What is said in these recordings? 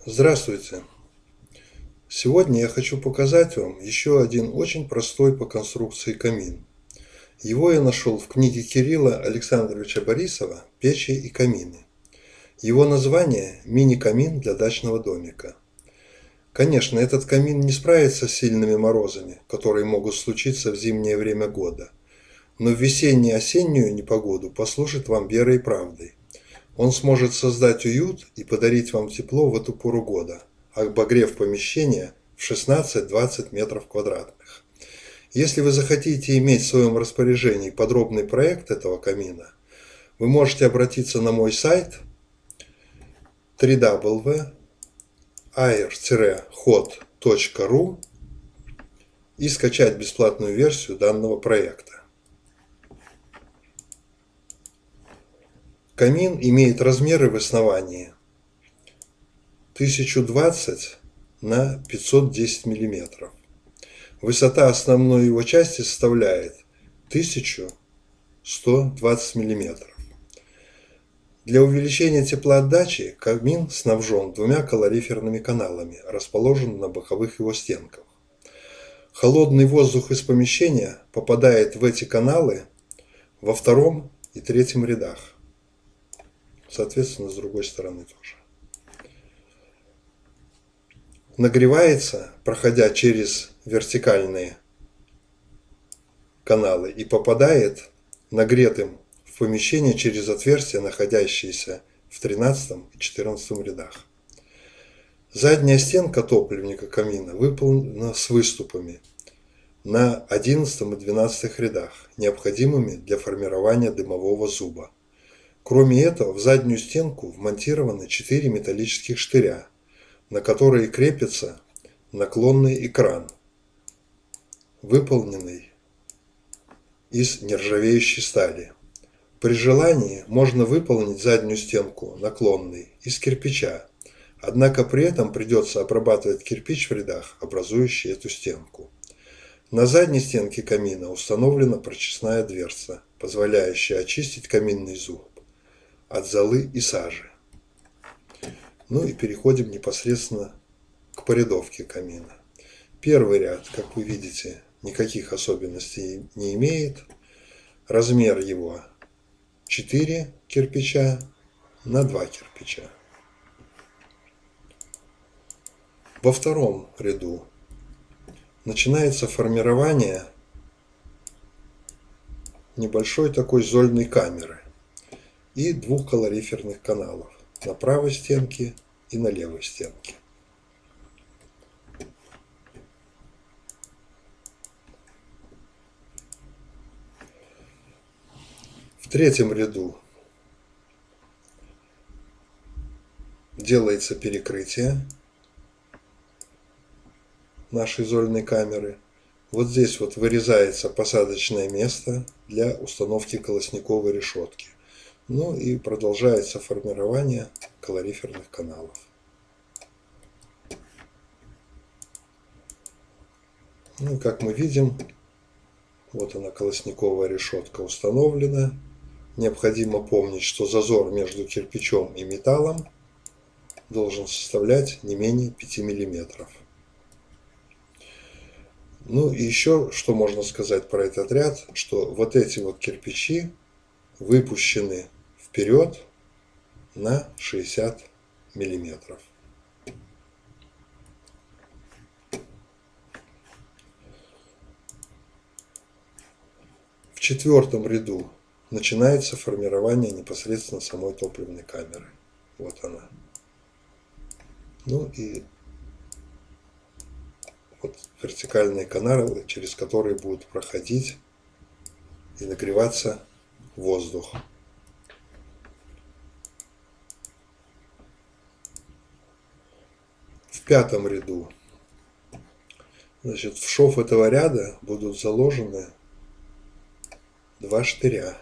Здравствуйте! Сегодня я хочу показать вам еще один очень простой по конструкции камин. Его я нашел в книге Кирилла Александровича Борисова «Печи и камины». Его название – «Мини-камин для дачного домика». Конечно, этот камин не справится с сильными морозами, которые могут случиться в зимнее время года, но в весенне-осеннюю непогоду послужит вам верой и правдой. Он сможет создать уют и подарить вам тепло в эту пору года, обогрев помещения в 16-20 метров квадратных. Если вы захотите иметь в своем распоряжении подробный проект этого камина, вы можете обратиться на мой сайт www.air-hot.ru и скачать бесплатную версию данного проекта. Камин имеет размеры в основании 1020 на 510 мм. Высота основной его части составляет 1120 мм. Для увеличения теплоотдачи камин снабжен двумя калориферными каналами, расположенными на боковых его стенках. Холодный воздух из помещения попадает в эти каналы во втором и третьем рядах. Соответственно, с другой стороны тоже. Нагревается, проходя через вертикальные каналы, и попадает нагретым в помещение через отверстия, находящиеся в 13 и 14 рядах. Задняя стенка топливника камина выполнена с выступами на 11 и 12 рядах, необходимыми для формирования дымового зуба. Кроме этого, в заднюю стенку вмонтированы 4 металлических штыря, на которые крепится наклонный экран, выполненный из нержавеющей стали. При желании можно выполнить заднюю стенку наклонной из кирпича, однако при этом придется обрабатывать кирпич в рядах, образующий эту стенку. На задней стенке камина установлена прочистная дверца, позволяющая очистить каминный зуб от золы и сажи. Ну и переходим непосредственно к порядовке камина. Первый ряд, как вы видите, никаких особенностей не имеет. Размер его 4 кирпича на 2 кирпича. Во втором ряду начинается формирование небольшой такой зольной камеры и двух калориферных каналов на правой стенке и на левой стенке. В третьем ряду делается перекрытие нашей зольной камеры. Вот здесь вот вырезается посадочное место для установки колосниковой решетки. Ну и продолжается формирование калориферных каналов. Ну, как мы видим, вот она, колосниковая решетка установлена. Необходимо помнить, что зазор между кирпичом и металлом должен составлять не менее 5 мм. Ну и еще, что можно сказать про этот ряд, что вот эти вот кирпичи выпущены вперед на 60 миллиметров. В четвертом ряду начинается формирование непосредственно самой топливной камеры. Вот она. Ну и вот вертикальные каналы, через которые будет проходить и нагреваться воздух. В пятом ряду, значит, в шов этого ряда будут заложены два штыря.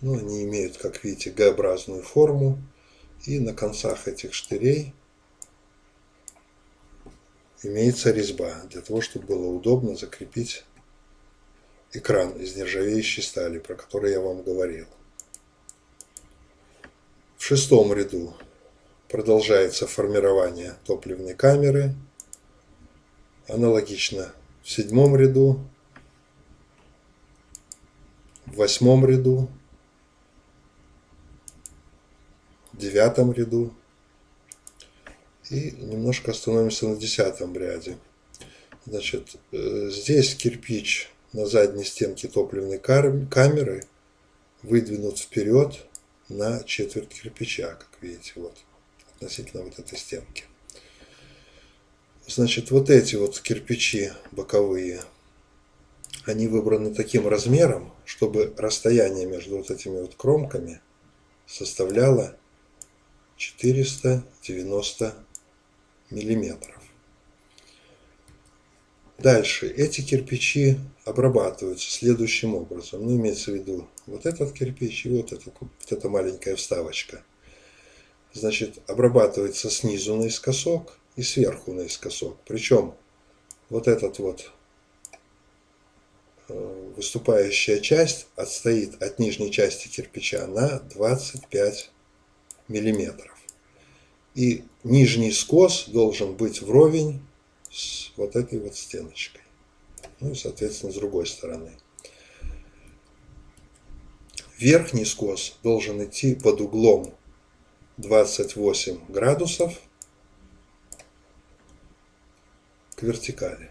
Ну, они имеют, как видите, Г-образную форму, и на концах этих штырей имеется резьба, для того, чтобы было удобно закрепить экран из нержавеющей стали, про который я вам говорил. В шестом ряду продолжается формирование топливной камеры. Аналогично в 7 ряду, в 8 ряду, в 9 ряду и немножко остановимся на 10 ряде. Значит, здесь кирпич на задней стенке топливной камеры выдвинут вперед на четверть кирпича, как видите, вот, относительно вот этой стенки. Значит, вот эти вот кирпичи боковые, они выбраны таким размером, чтобы расстояние между вот этими вот кромками составляло 490 миллиметров. Дальше эти кирпичи обрабатываются следующим образом. Ну, имеется в виду вот этот кирпич и вот эта маленькая вставочка. Значит, обрабатывается снизу наискосок и сверху наискосок. Причем вот этот вот выступающая часть отстоит от нижней части кирпича на 25 миллиметров. И нижний скос должен быть вровень с вот этой вот стеночкой. Ну и, соответственно, с другой стороны. Верхний скос должен идти под углом 28 градусов к вертикали.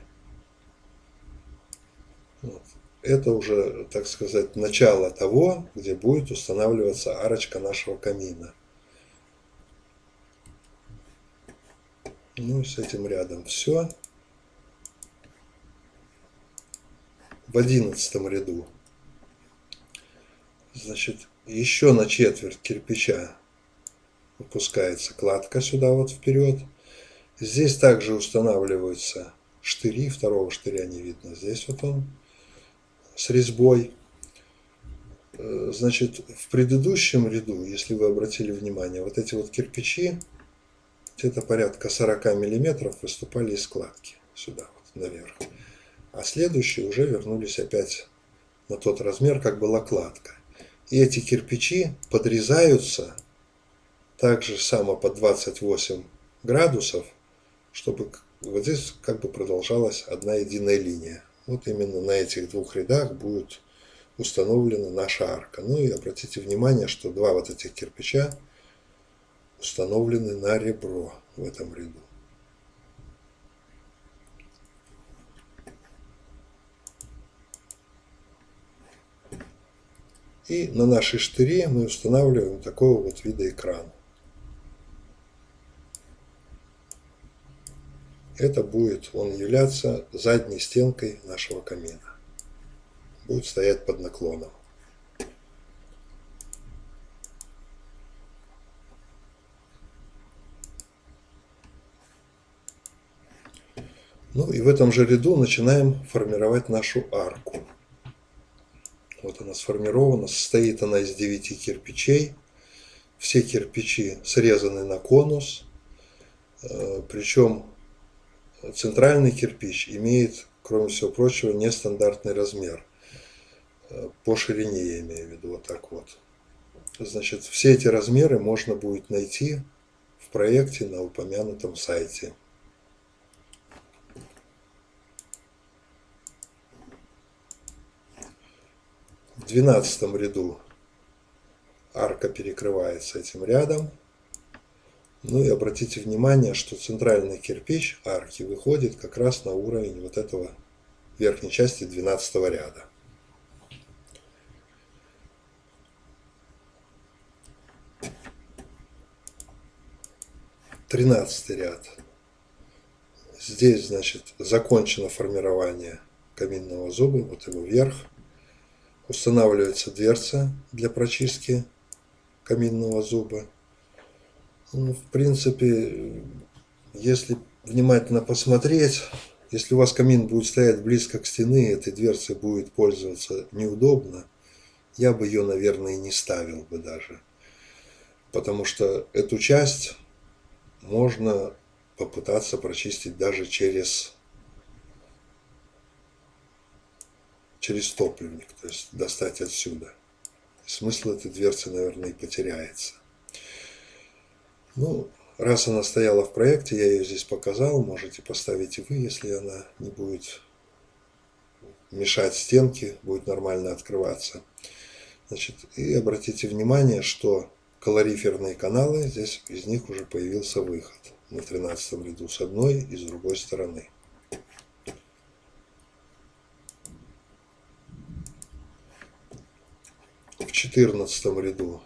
Вот. Это уже, так сказать, начало того, где будет устанавливаться арочка нашего камина. Ну и с этим рядом все. В 11 ряду, значит, еще на четверть кирпича выпускается кладка сюда вот вперед. Здесь также устанавливаются штыри, второго штыря не видно, здесь вот он с резьбой. Значит, в предыдущем ряду, если вы обратили внимание, вот эти вот кирпичи, где-то порядка 40 миллиметров выступали из кладки сюда вот наверх. А следующие уже вернулись опять на тот размер, как была кладка. И эти кирпичи подрезаются также само под 28 градусов, чтобы вот здесь как бы продолжалась одна единая линия. Вот именно на этих двух рядах будет установлена наша арка. Ну и обратите внимание, что два вот этих кирпича установлены на ребро в этом ряду. И на нашей штыре мы устанавливаем такого вот вида экран. Это будет он являться задней стенкой нашего камина. Будет стоять под наклоном. Ну и в этом же ряду начинаем формировать нашу арку. Вот она сформирована, состоит она из 9 кирпичей. Все кирпичи срезаны на конус, причем центральный кирпич имеет, кроме всего прочего, нестандартный размер. По ширине я имею в виду, вот так вот. Значит, все эти размеры можно будет найти в проекте на упомянутом сайте. В 12 ряду арка перекрывается этим рядом. Ну и обратите внимание, что центральный кирпич арки выходит как раз на уровень вот этого верхней части 12 ряда. Тринадцатый ряд. Здесь, значит, закончено формирование каминного зуба, вот его верх. Устанавливается дверца для прочистки каминного зуба. Ну, в принципе, если внимательно посмотреть, если у вас камин будет стоять близко к стене, этой дверцей будет пользоваться неудобно, я бы ее, наверное, и не ставил бы даже. Потому что эту часть можно попытаться прочистить даже через топливник, то есть достать отсюда. Смысл этой дверцы, наверное, и потеряется. Ну, Раз она стояла в проекте, я ее здесь показал, можете поставить и вы, если она не будет мешать стенке, будет нормально открываться. Значит, и обратите внимание, что калориферные каналы, здесь из них уже появился выход на 13 ряду с одной и с другой стороны. В 14 ряду,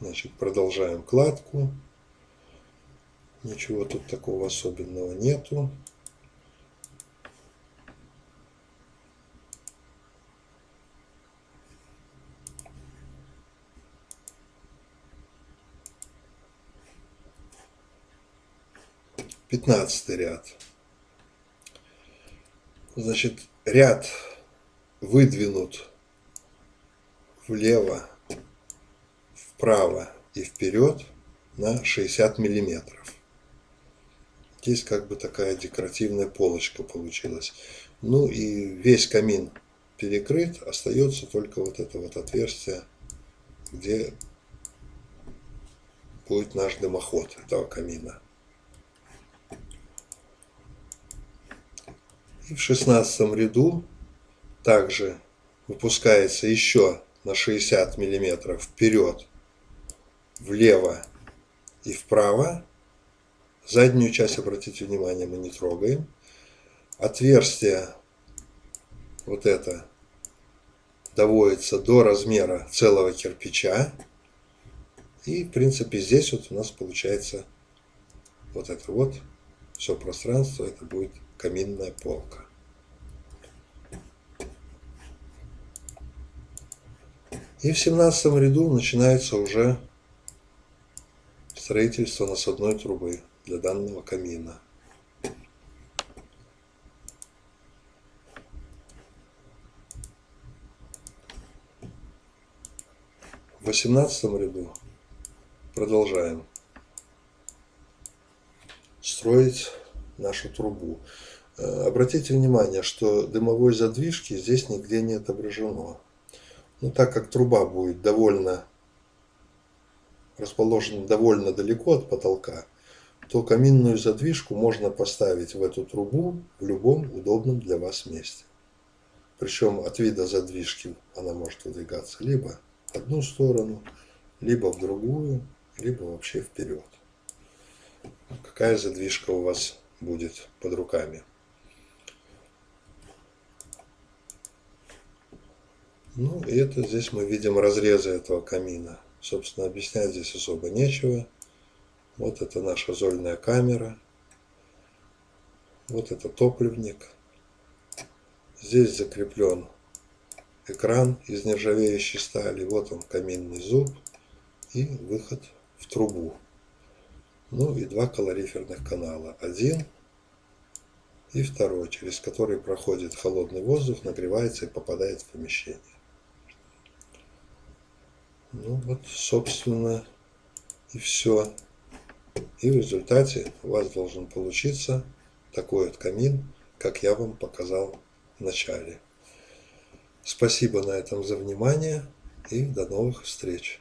значит, продолжаем кладку. Ничего тут такого особенного нету. Пятнадцатый ряд. Значит, ряд выдвинут влево, вправо и вперед на 60 миллиметров. Здесь как бы такая декоративная полочка получилась. Ну и весь камин перекрыт, остается только вот это вот отверстие, где будет наш дымоход этого камина. И в 16 ряду также выпускается еще на 60 миллиметров вперед, влево и вправо. Заднюю часть, обратите внимание, мы не трогаем. Отверстие вот это доводится до размера целого кирпича. И в принципе здесь вот у нас получается вот это вот все пространство, это будет каминная полка. И в 17 ряду начинается уже строительство насадной трубы для данного камина. В 18 ряду продолжаем строить нашу трубу. Обратите внимание, что дымовой задвижки здесь нигде не отображено. Но так как труба будет расположена довольно далеко от потолка, то каминную задвижку можно поставить в эту трубу в любом удобном для вас месте. Причем от вида задвижки она может выдвигаться либо в одну сторону, либо в другую, либо вообще вперед. Какая задвижка у вас будет под руками. Ну и это здесь мы видим разрезы этого камина. Собственно, объяснять здесь особо нечего. Вот это наша зольная камера. Вот это топливник. Здесь закреплен экран из нержавеющей стали. Вот он, каминный зуб и выход в трубу. Ну и два калориферных канала. Один и второй, через который проходит холодный воздух, нагревается и попадает в помещение. Ну вот, собственно, и все. И в результате у вас должен получиться такой вот камин, как я вам показал в начале. Спасибо на этом за внимание и до новых встреч.